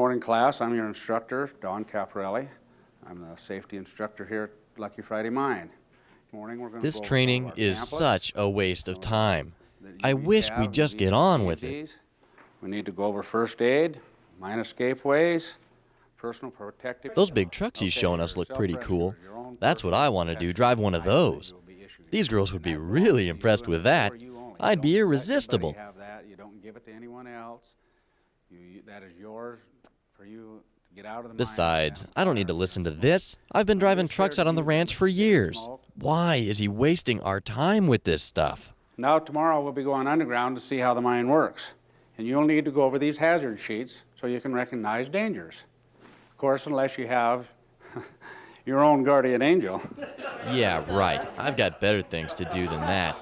morning, class. I'm your instructor, Don Caparelli. I'm the safety instructor here at Lucky Friday Mine. This training is such a waste of time. I wish we'd just get on with it. We need to go over first aid, mine escape ways, personal protective. Those big trucks he's showing us look pretty cool. That's what I want to do, drive one of those. These girls would be really impressed with that. I'd be irresistible. You don't give it to anyone else. That is yours for you to get out of the mine. Besides, I don't need to listen to this. I've been driving trucks out on the ranch for years. Why is he wasting our time with this stuff? Now tomorrow we'll be going underground to see how the mine works. And you'll need to go over these hazard sheets so you can recognize dangers. Of course, unless you have your own guardian angel. Yeah, right. I've got better things to do than that.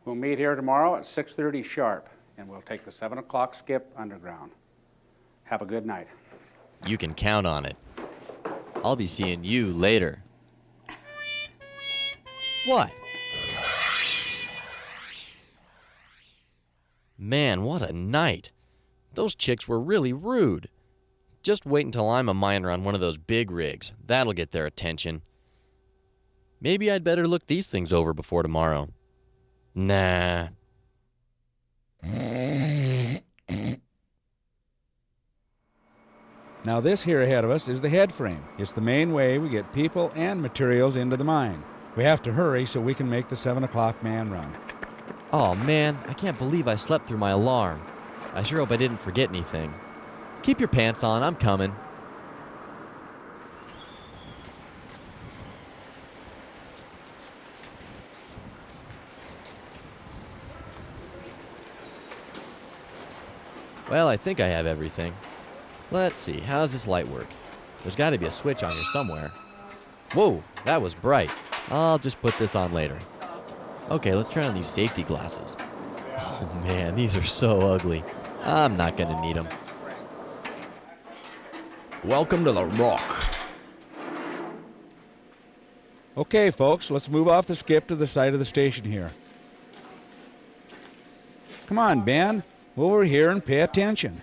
We'll meet here tomorrow at 6:30 sharp, and we'll take the 7 o'clock skip underground. Have a good night. You can count on it. I'll be seeing you later. What? Man, what a night. Those chicks were really rude. Just wait until I'm a miner on one of those big rigs. That'll get their attention. Maybe I'd better look these things over before tomorrow. Nah. Now this here ahead of us is the head frame. It's the main way we get people and materials into the mine. We have to hurry so we can make the 7 o'clock man run. Oh man, I can't believe I slept through my alarm. I sure hope I didn't forget anything. Keep your pants on, I'm coming. Well, I think I have everything. Let's see, how does this light work? There's got to be a switch on here somewhere. Whoa, that was bright. I'll just put this on later. Okay, let's try on these safety glasses. Oh man, these are so ugly. I'm not gonna need them. Welcome to the Rock. Okay, folks, let's move off the skip to the side of the station here. Come on, Ben. Over here and pay attention.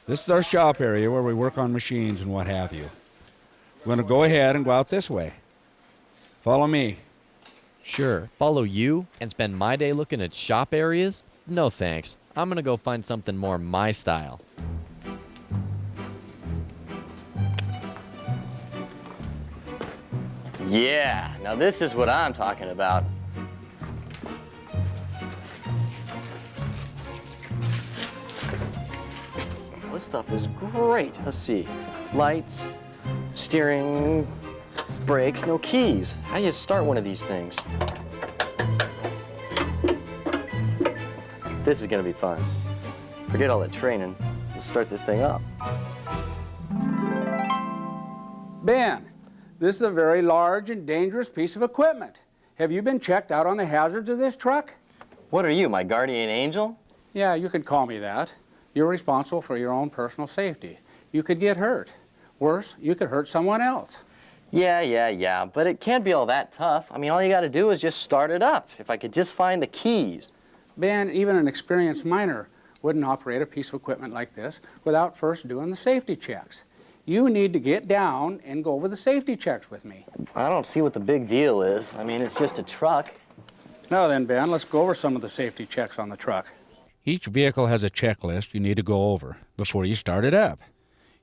This is our shop area where we work on machines and what have you. We're going to go ahead and go out this way. Follow me. Sure, follow you and spend my day looking at shop areas? No thanks. I'm gonna go find something more my style. Yeah, now this is what I'm talking about. This stuff is great. Let's see. Lights, steering, brakes, no keys. How do you start one of these things? This is gonna be fun. Forget all that training. Let's start this thing up. Ben, this is a very large and dangerous piece of equipment. Have you been checked out on the hazards of this truck? What are you, my guardian angel? Yeah, you could call me that. You're responsible for your own personal safety. You could get hurt. Worse, you could hurt someone else. Yeah, but it can't be all that tough. I mean, all you gotta do is just start it up. If I could just find the keys. Ben, even an experienced miner wouldn't operate a piece of equipment like this without first doing the safety checks. You need to get down and go over the safety checks with me. I don't see what the big deal is. I mean, it's just a truck. Now then, Ben, let's go over some of the safety checks on the truck. Each vehicle has a checklist you need to go over before you start it up.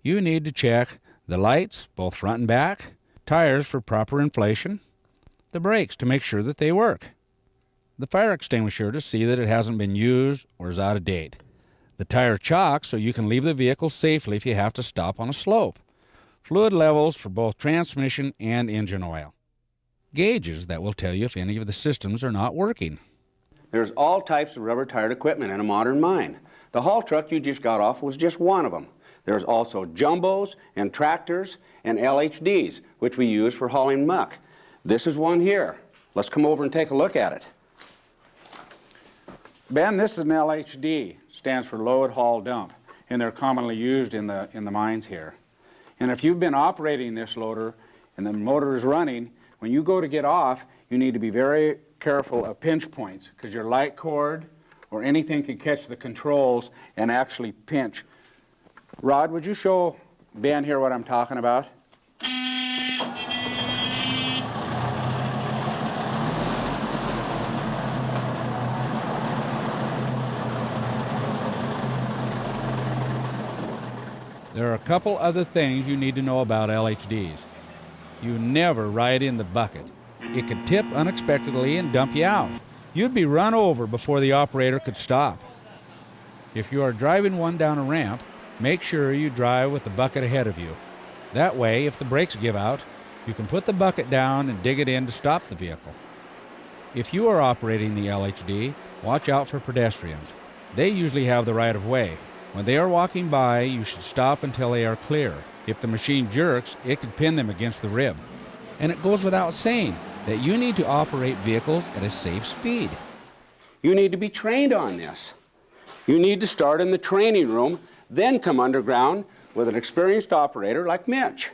You need to check the lights, both front and back, tires for proper inflation, the brakes to make sure that they work, the fire extinguisher to see that it hasn't been used or is out of date, the tire chock so you can leave the vehicle safely if you have to stop on a slope, fluid levels for both transmission and engine oil, gauges that will tell you if any of the systems are not working. There's all types of rubber-tired equipment in a modern mine. The haul truck you just got off was just one of them. There's also jumbos and tractors and LHDs, which we use for hauling muck. This is one here. Let's come over and take a look at it. Ben, this is an LHD, stands for load, haul, dump, and they're commonly used in the mines here. And if you've been operating this loader and the motor is running, when you go to get off, you need to be very careful of pinch points because your light cord or anything can catch the controls and actually pinch. Rod, would you show Ben here what I'm talking about? There are a couple other things you need to know about LHDs. You never ride in the bucket. It could tip unexpectedly and dump you out. You'd be run over before the operator could stop. If you are driving one down a ramp, make sure you drive with the bucket ahead of you. That way, if the brakes give out, you can put the bucket down and dig it in to stop the vehicle. If you are operating the LHD, watch out for pedestrians. They usually have the right of way. When they are walking by, you should stop until they are clear. If the machine jerks, it could pin them against the rib. And it goes without saying that you need to operate vehicles at a safe speed. You need to be trained on this. You need to start in the training room, then come underground with an experienced operator like Mitch.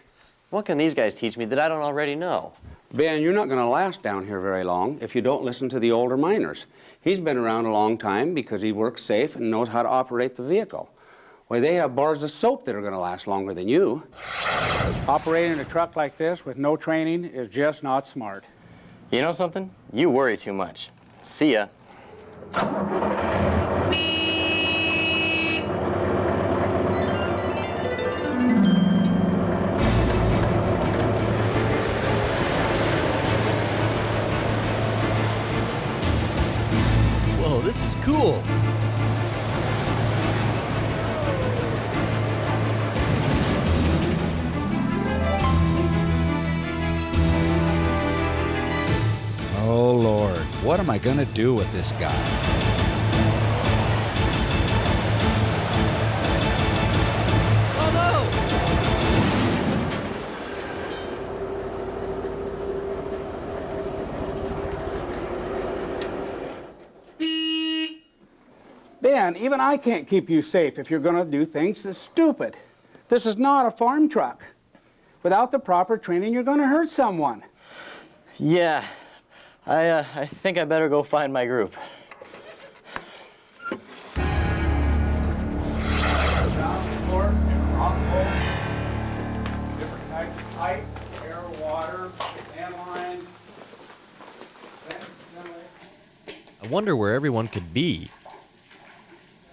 What can these guys teach me that I don't already know? Ben, you're not going to last down here very long if you don't listen to the older miners. He's been around a long time because he works safe and knows how to operate the vehicle. Why, they have bars of soap that are going to last longer than you. Operating a truck like this with no training is just not smart. You know something? You worry too much. See ya. Whoa, this is cool. Oh, Lord, what am I going to do with this guy? Oh no! Ben, even I can't keep you safe if you're going to do things that's stupid. This is not a farm truck. Without the proper training, you're going to hurt someone. Yeah, I think I better go find my group. Different types of pipe, air, water, landline. I wonder where everyone could be.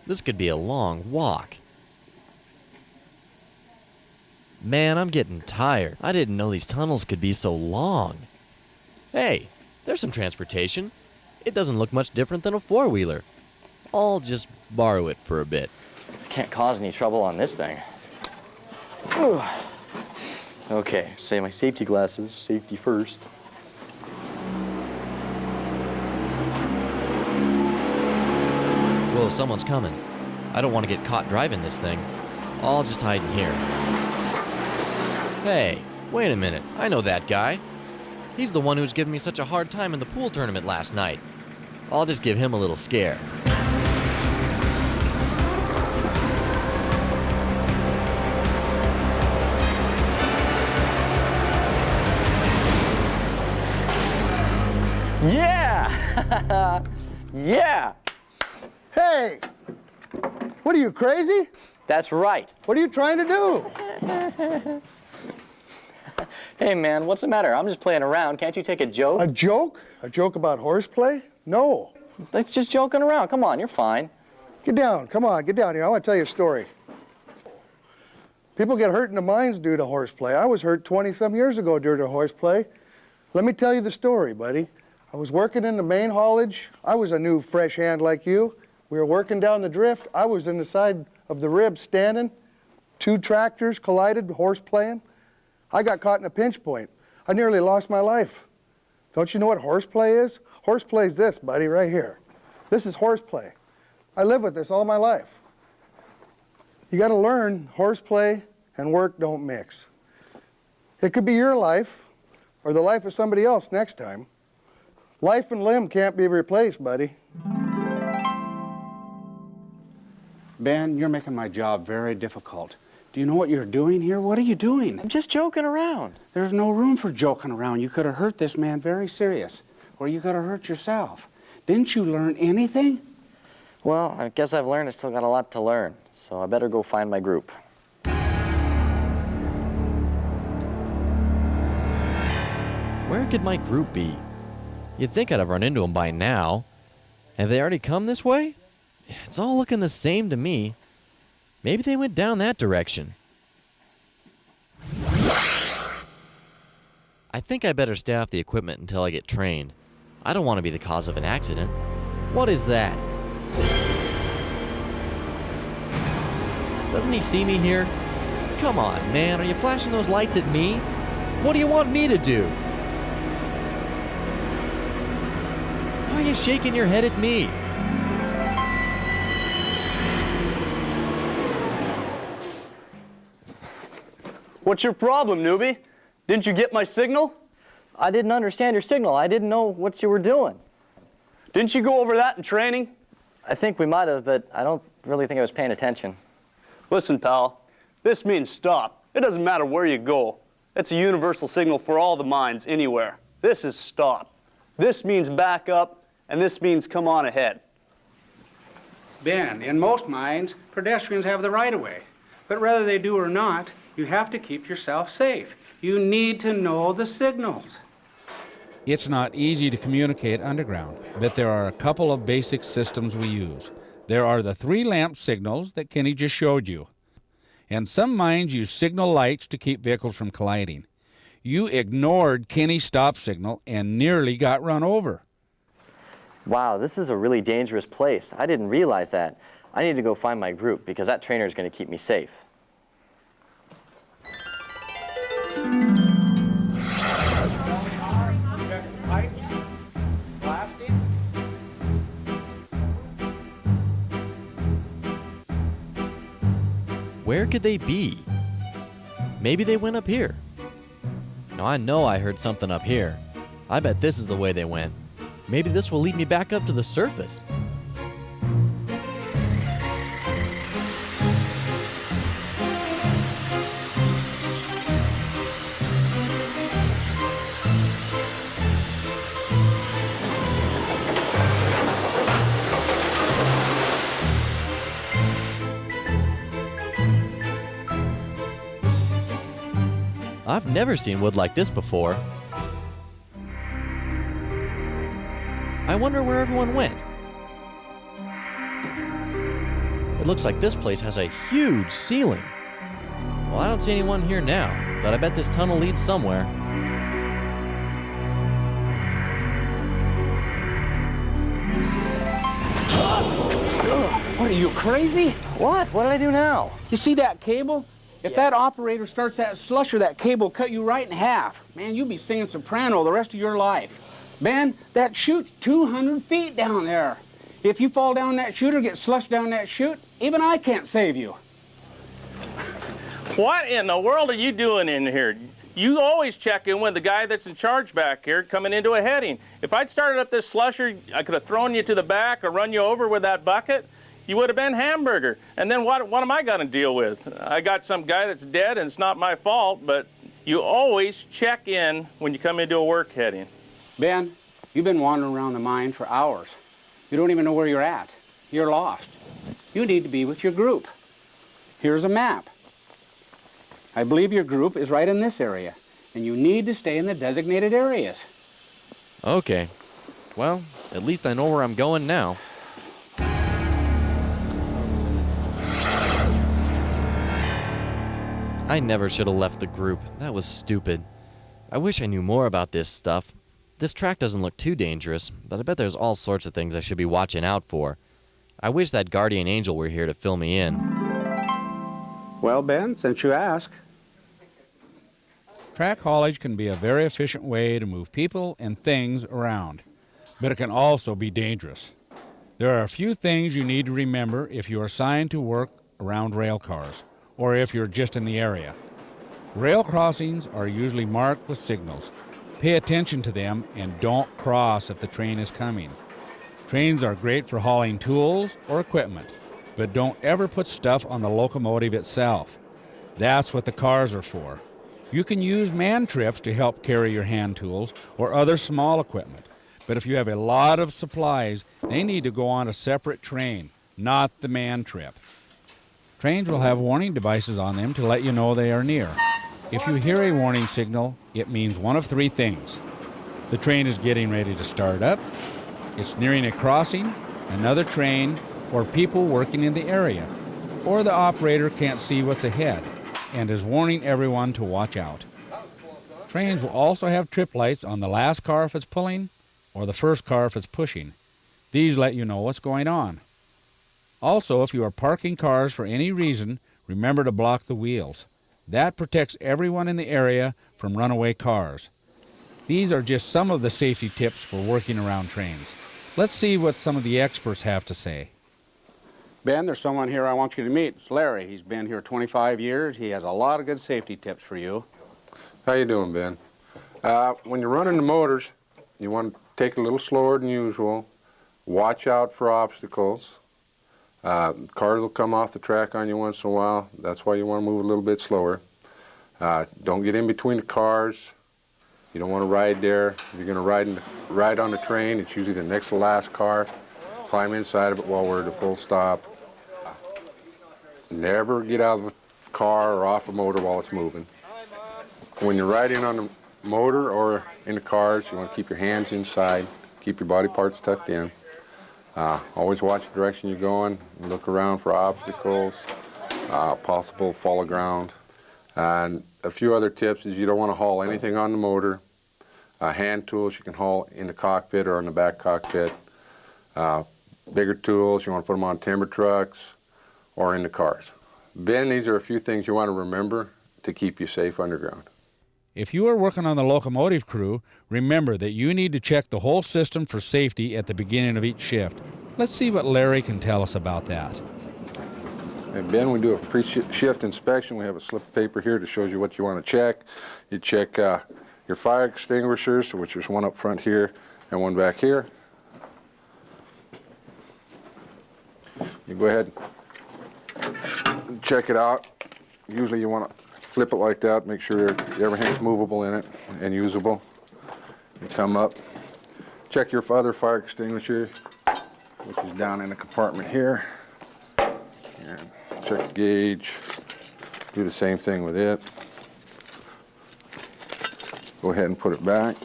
This could be a long walk. Man, I'm getting tired. I didn't know these tunnels could be so long. Hey, there's some transportation. It doesn't look much different than a four-wheeler. I'll just borrow it for a bit. Can't cause any trouble on this thing. Whew. Okay, say my safety glasses, safety first. Whoa, someone's coming. I don't want to get caught driving this thing. I'll just hide in here. Hey, wait a minute. I know that guy. He's the one who's given me such a hard time in the pool tournament last night. I'll just give him a little scare. Yeah! Yeah! Hey, what are you, crazy? That's right. What are you trying to do? Hey man, what's the matter? I'm just playing around. Can't you take a joke? A joke? A joke about horseplay? No. It's just joking around. Come on, you're fine. Get down, come on, get down here. I want to tell you a story. People get hurt in the mines due to horseplay. I was hurt 20-some years ago due to horseplay. Let me tell you the story, buddy. I was working in the main haulage. I was a new fresh hand like you. We were working down the drift. I was in the side of the rib standing. 2 tractors collided, horseplaying. I got caught in a pinch point. I nearly lost my life. Don't you know what horseplay is? Horseplay is this, buddy, right here. This is horseplay. I live with this all my life. You got to learn horseplay and work don't mix. It could be your life or the life of somebody else next time. Life and limb can't be replaced, buddy. Ben, you're making my job very difficult. Do you know what you're doing here? What are you doing? I'm just joking around. There's no room for joking around. You could have hurt this man very serious. where you could have hurt yourself. Didn't you learn anything? Well, I guess I've learned I still got a lot to learn, so I better go find my group. Where could my group be? You'd think I'd have run into them by now. Have they already come this way? It's all looking the same to me. Maybe they went down that direction. I think I better stay off the equipment until I get trained. I don't want to be the cause of an accident. What is that? Doesn't he see me here? Come on, man, are you flashing those lights at me? What do you want me to do? Why are you shaking your head at me? What's your problem, newbie? Didn't you get my signal? I didn't understand your signal. I didn't know what you were doing. Didn't you go over that in training? I think we might have, but I don't really think I was paying attention. Listen, pal, this means stop. It doesn't matter where you go. It's a universal signal for all the mines anywhere. This is stop. This means back up, and this means come on ahead. Ben, in most mines, pedestrians have the right-of-way. But whether they do or not, you have to keep yourself safe. You need to know the signals. It's not easy to communicate underground, but there are a couple of basic systems we use. There are the 3 lamp signals that Kenny just showed you. And some mines use signal lights to keep vehicles from colliding. You ignored Kenny's stop signal and nearly got run over. Wow, this is a really dangerous place. I didn't realize that. I need to go find my group because that trainer is going to keep me safe. Where could they be? Maybe they went up here. Now I know I heard something up here. I bet this is the way they went. Maybe this will lead me back up to the surface. I've never seen wood like this before. I wonder where everyone went. It looks like this place has a huge ceiling. Well, I don't see anyone here now, but I bet this tunnel leads somewhere. What, are you crazy? What? What did I do now? You see that cable? If that operator starts that slusher, that cable will cut you right in half. Man, you'll be singing soprano the rest of your life. Ben, that chute's 200 feet down there. If you fall down that chute or get slushed down that chute, even I can't save you. What in the world are you doing in here? You always check in with the guy that's in charge back here coming into a heading. If I'd started up this slusher, I could have thrown you to the back or run you over with that bucket. You would have been hamburger. And then what am I going to deal with? I got some guy that's dead and it's not my fault, but you always check in when you come into a work heading. Ben, you've been wandering around the mine for hours. You don't even know where you're at. You're lost. You need to be with your group. Here's a map. I believe your group is right in this area, and you need to stay in the designated areas. Okay. Well, at least I know where I'm going now. I never should have left the group. That was stupid. I wish I knew more about this stuff. This track doesn't look too dangerous, but I bet there's all sorts of things I should be watching out for. I wish that guardian angel were here to fill me in. Well, Ben, since you ask. Track haulage can be a very efficient way to move people and things around, but it can also be dangerous. There are a few things you need to remember if you are assigned to work around rail cars, or if you're just in the area. Rail crossings are usually marked with signals. Pay attention to them and don't cross if the train is coming. Trains are great for hauling tools or equipment, but don't ever put stuff on the locomotive itself. That's what the cars are for. You can use man trips to help carry your hand tools or other small equipment, But if you have a lot of supplies, they need to go on a separate train, not the man trip. Trains will have warning devices on them to let you know they are near. If you hear a warning signal, it means one of three things. The train is getting ready to start up, it's nearing a crossing, another train, or people working in the area, or the operator can't see what's ahead and is warning everyone to watch out. Trains will also have trip lights on the last car if it's pulling, or the first car if it's pushing. These let you know what's going on. Also, if you are parking cars for any reason, remember to block the wheels. That protects everyone in the area from runaway cars. These are just some of the safety tips for working around trains. Let's see what some of the experts have to say. Ben, there's someone here I want you to meet. It's Larry. He's been here 25 years. He has a lot of good safety tips for you. How you doing, Ben? When you're running the motors, you want to take it a little slower than usual. Watch out for obstacles. Cars will come off the track on you once in a while. That's why you want to move a little bit slower. Don't get in between the cars. You don't want to ride there. If you're going to ride on the train, it's usually the next to last car. Climb inside of it while we're at a full stop. Never get out of the car or off a motor while it's moving. When you're riding on the motor or in the cars, you want to keep your hands inside, keep your body parts tucked in. Always watch the direction you're going, look around for obstacles, possible fall of ground. And a few other tips is you don't want to haul anything on the motor. Hand tools you can haul in the cockpit or in the back cockpit. Bigger tools, you want to put them on timber trucks or in the cars. Ben, these are a few things you want to remember to keep you safe underground. If you are working on the locomotive crew, remember that you need to check the whole system for safety at the beginning of each shift. Let's see what Larry can tell us about that. Hey Ben, we do a pre-shift inspection. We have a slip of paper here that shows you what you want to check. You check your fire extinguishers, which is one up front here and one back here. You go ahead and check it out. Usually you want to flip it like that, make sure everything's movable in it and usable. You come up, check your other fire extinguisher, which is down in the compartment here. And check the gauge, do the same thing with it. Go ahead and put it back.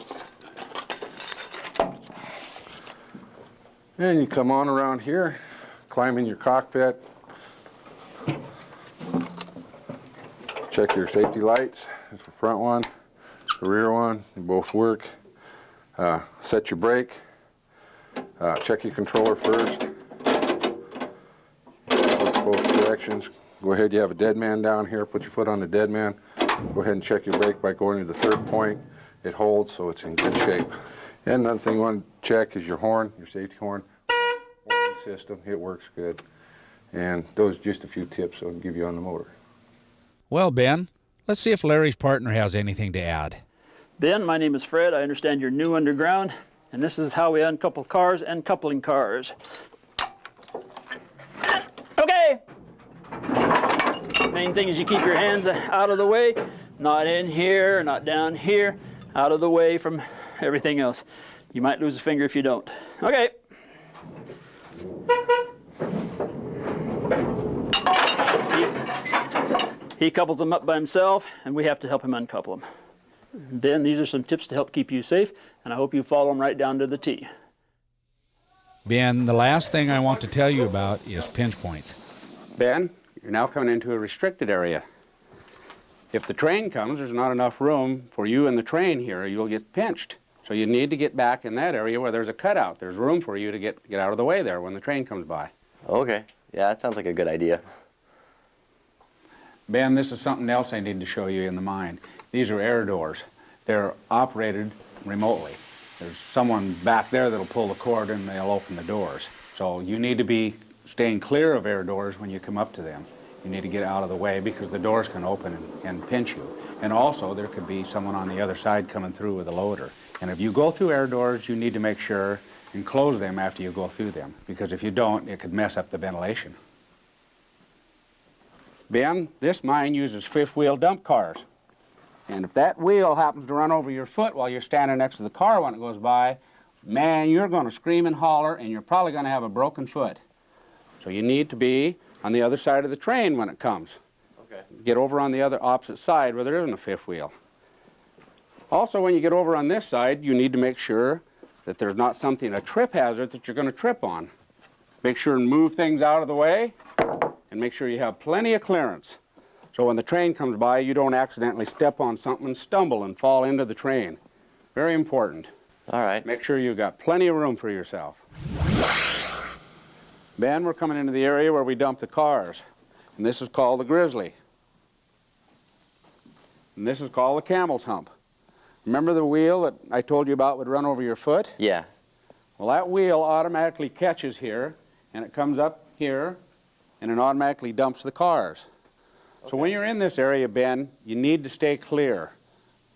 And you come on around here, climb in your cockpit. Check your safety lights. There's the front one, the rear one, they both work. Set your brake. Check your controller first. Work both directions. Go ahead, you have a dead man down here, put your foot on the dead man. Go ahead and check your brake by going to the third point. It holds, so it's in good shape. And another thing you want to check is your horn, your safety horn. Warning system, it works good. And those are just a few tips I'll give you on the motor. Well, Ben, let's see if Larry's partner has anything to add. Ben, my name is Fred. I understand you're new underground, and this is how we uncouple cars and coupling cars. Okay! Main thing is you keep your hands out of the way, not in here, not down here, out of the way from everything else. You might lose a finger if you don't. Okay. He couples them up by himself, and we have to help him uncouple them. Ben, these are some tips to help keep you safe, and I hope you follow them right down to the T. Ben, the last thing I want to tell you about is pinch points. Ben, you're now coming into a restricted area. If the train comes, there's not enough room for you and the train here, you'll get pinched. So you need to get back in that area where there's a cutout. There's room for you to get out of the way there when the train comes by. Okay, yeah, that sounds like a good idea. Ben, this is something else I need to show you in the mine. These are air doors. They're operated remotely. There's someone back there that'll pull the cord and they'll open the doors. So you need to be staying clear of air doors when you come up to them. You need to get out of the way because the doors can open and pinch you. And also there could be someone on the other side coming through with a loader. And if you go through air doors, you need to make sure and close them after you go through them, because if you don't, it could mess up the ventilation. Ben, this mine uses fifth-wheel dump cars. And if that wheel happens to run over your foot while you're standing next to the car when it goes by, man, you're going to scream and holler, and you're probably going to have a broken foot. So you need to be on the other side of the train when it comes. Okay. Get over on the other opposite side where there isn't a fifth wheel. Also, when you get over on this side, you need to make sure that there's not something, a trip hazard that you're going to trip on. Make sure and move things out of the way, and make sure you have plenty of clearance. So when the train comes by, you don't accidentally step on something and stumble and fall into the train. Very important. All right. Make sure you've got plenty of room for yourself. Ben, we're coming into the area where we dump the cars. And this is called the Grizzly. And this is called the Camel's Hump. Remember the wheel that I told you about would run over your foot? Yeah. Well, that wheel automatically catches here, and it comes up here, and it automatically dumps the cars. So when you're in this area, Ben, you need to stay clear,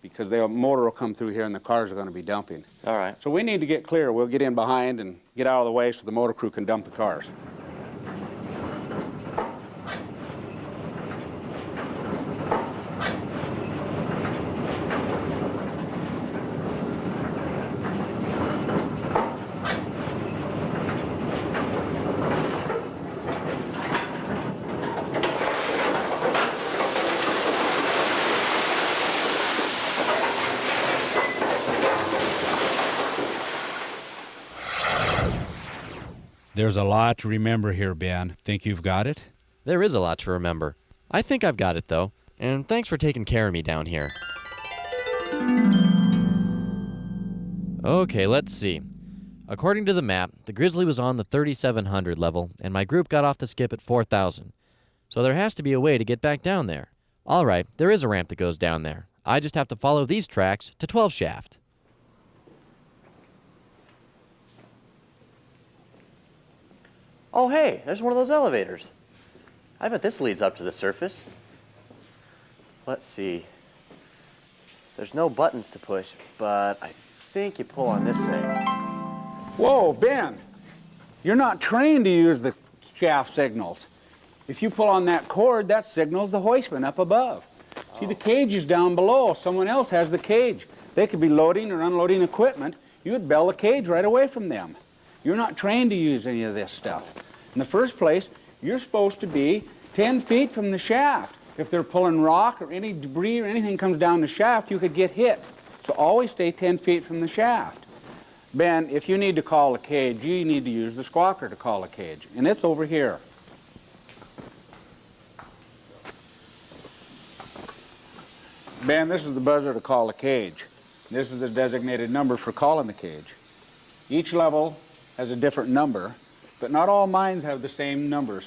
because the motor will come through here and the cars are going to be dumping. All right. So we need to get clear. We'll get in behind and get out of the way so the motor crew can dump the cars. There's a lot to remember here, Ben. Think you've got it? There is a lot to remember. I think I've got it, though. And thanks for taking care of me down here. Okay, let's see. According to the map, the Grizzly was on the 3,700 level, and my group got off the skip at 4,000. So there has to be a way to get back down there. All right, there is a ramp that goes down there. I just have to follow these tracks to 12 shaft. Oh, hey, there's one of those elevators. I bet this leads up to the surface. Let's see. There's no buttons to push, but I think you pull on this thing. Whoa, Ben, you're not trained to use the shaft signals. If you pull on that cord, that signals the hoistman up above. See, the cage is down below. Someone else has the cage. They could be loading or unloading equipment. You would bell the cage right away from them. You're not trained to use any of this stuff. In the first place, you're supposed to be 10 feet from the shaft. If they're pulling rock or any debris or anything comes down the shaft, you could get hit. So always stay 10 feet from the shaft. Ben, if you need to call a cage, you need to use the squawker to call a cage. And it's over here. Ben, this is the buzzer to call a cage. This is the designated number for calling the cage. Each level has a different number, but not all mines have the same numbers.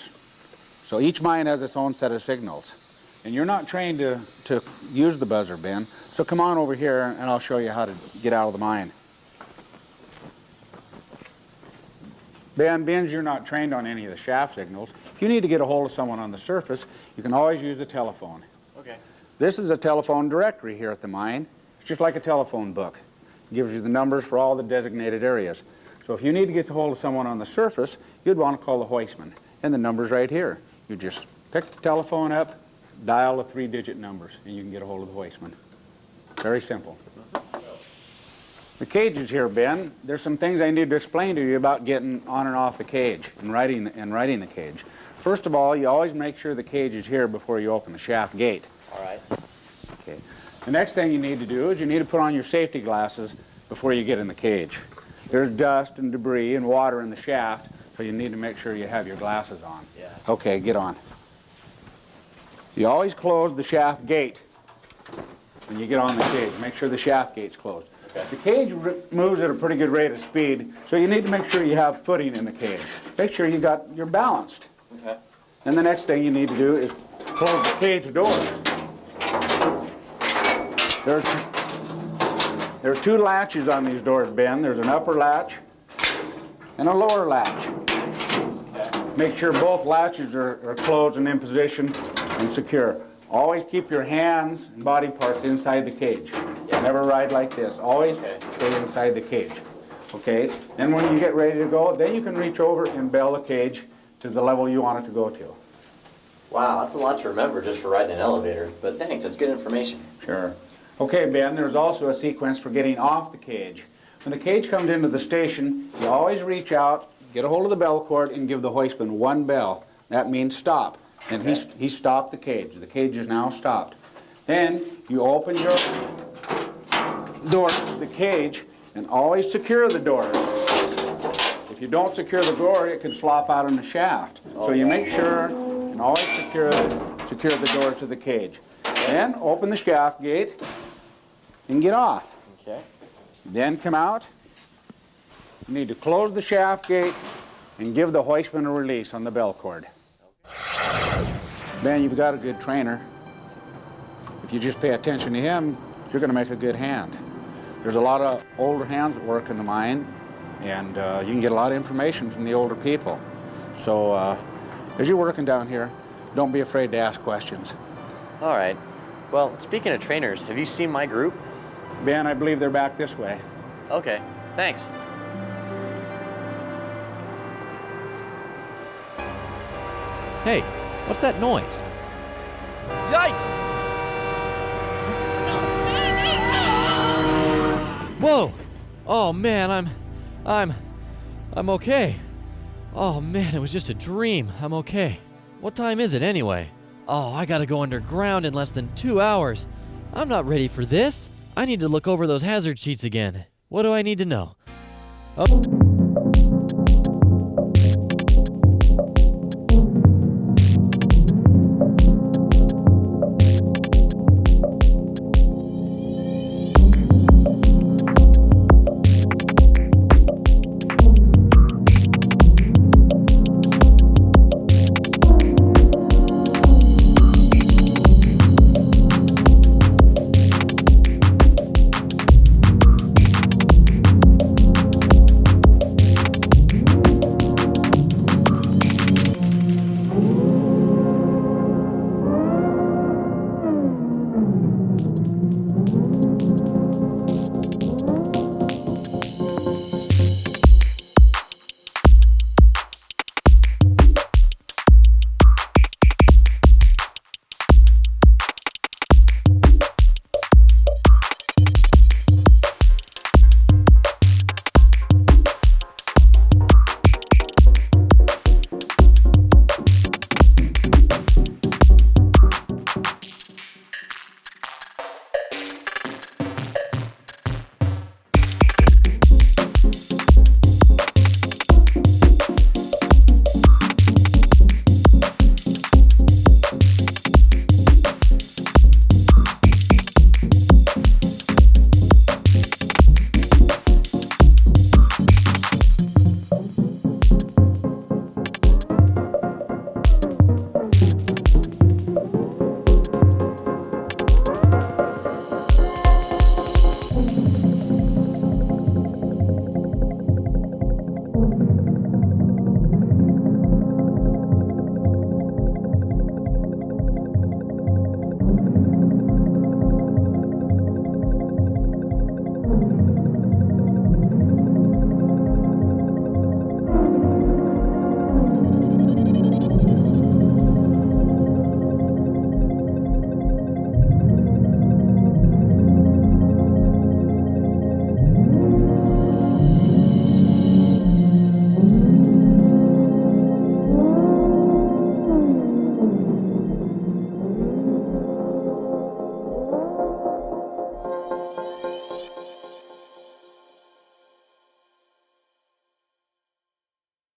So each mine has its own set of signals. And you're not trained to use the buzzer, Ben. So come on over here and I'll show you how to get out of the mine. Ben, being you're not trained on any of the shaft signals, if you need to get a hold of someone on the surface, you can always use a telephone. Okay. This is a telephone directory here at the mine. It's just like a telephone book. It gives you the numbers for all the designated areas. So if you need to get a hold of someone on the surface, you'd want to call the hoistman. And the number's right here. You just pick the telephone up, dial the 3-digit numbers, and you can get a hold of the hoistman. Very simple. The cage is here, Ben. There's some things I need to explain to you about getting on and off the cage and riding the cage. First of all, you always make sure the cage is here before you open the shaft gate. All right. Okay. The next thing you need to do is you need to put on your safety glasses before you get in the cage. There's dust and debris and water in the shaft, so you need to make sure you have your glasses on. Yeah. Okay, get on. You always close the shaft gate when you get on the cage. Make sure the shaft gate's closed. Okay. The cage moves at a pretty good rate of speed, so you need to make sure you have footing in the cage. Make sure you're balanced. Okay. Then the next thing you need to do is close the cage doors. There are two latches on these doors, Ben. There's an upper latch and a lower latch. Make sure both latches are closed and in position and secure. Always keep your hands and body parts inside the cage. Never ride like this. Always stay inside the cage. Okay? Then when you get ready to go, then you can reach over and bell the cage to the level you want it to go to. Wow, that's a lot to remember just for riding an elevator, but thanks, that's good information. Sure. Okay, Ben, there's also a sequence for getting off the cage. When the cage comes into the station, you always reach out, get a hold of the bell cord, and give the hoistman one bell. That means stop. And he stopped the cage. The cage is now stopped. Then you open your door to the cage and always secure the door. If you don't secure the door, it can flop out in the shaft. So you make sure and always secure the door to the cage. Then open the shaft gate and get off. Okay. Then come out. You need to close the shaft gate and give the hoistman a release on the bell cord. Ben, you've got a good trainer. If you just pay attention to him, you're going to make a good hand. There's a lot of older hands that work in the mine, and you can get a lot of information from the older people. So as you're working down here, don't be afraid to ask questions. All right. Well, speaking of trainers, have you seen my group? Ben, I believe they're back this way. Okay, thanks. Hey, what's that noise? Yikes! Whoa! Oh man, I'm okay. Oh man, it was just a dream. I'm okay. What time is it anyway? Oh, I gotta go underground in less than 2 hours. I'm not ready for this. I need to look over those hazard sheets again. What do I need to know? Oh.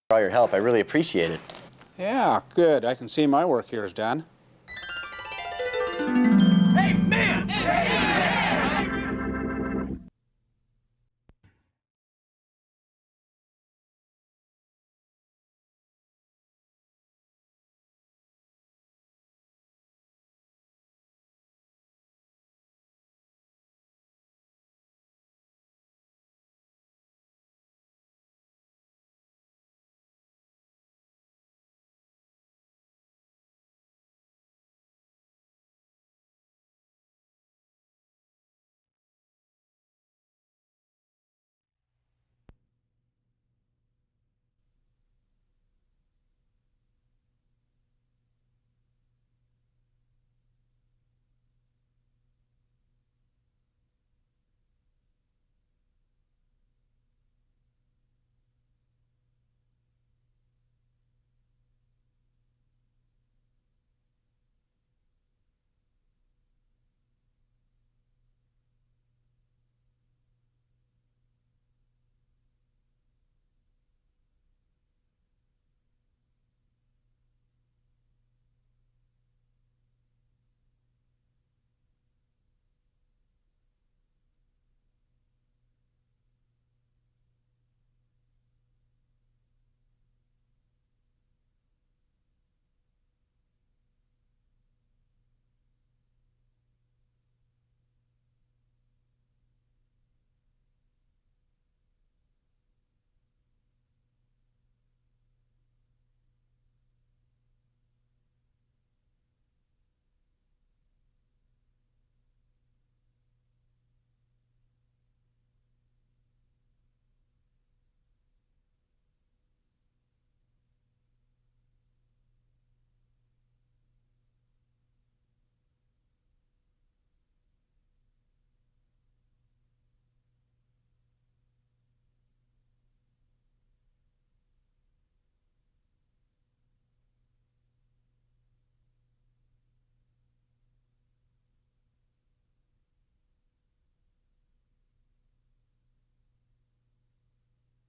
For all your help, I really appreciate it. Yeah, good. I can see my work here is done.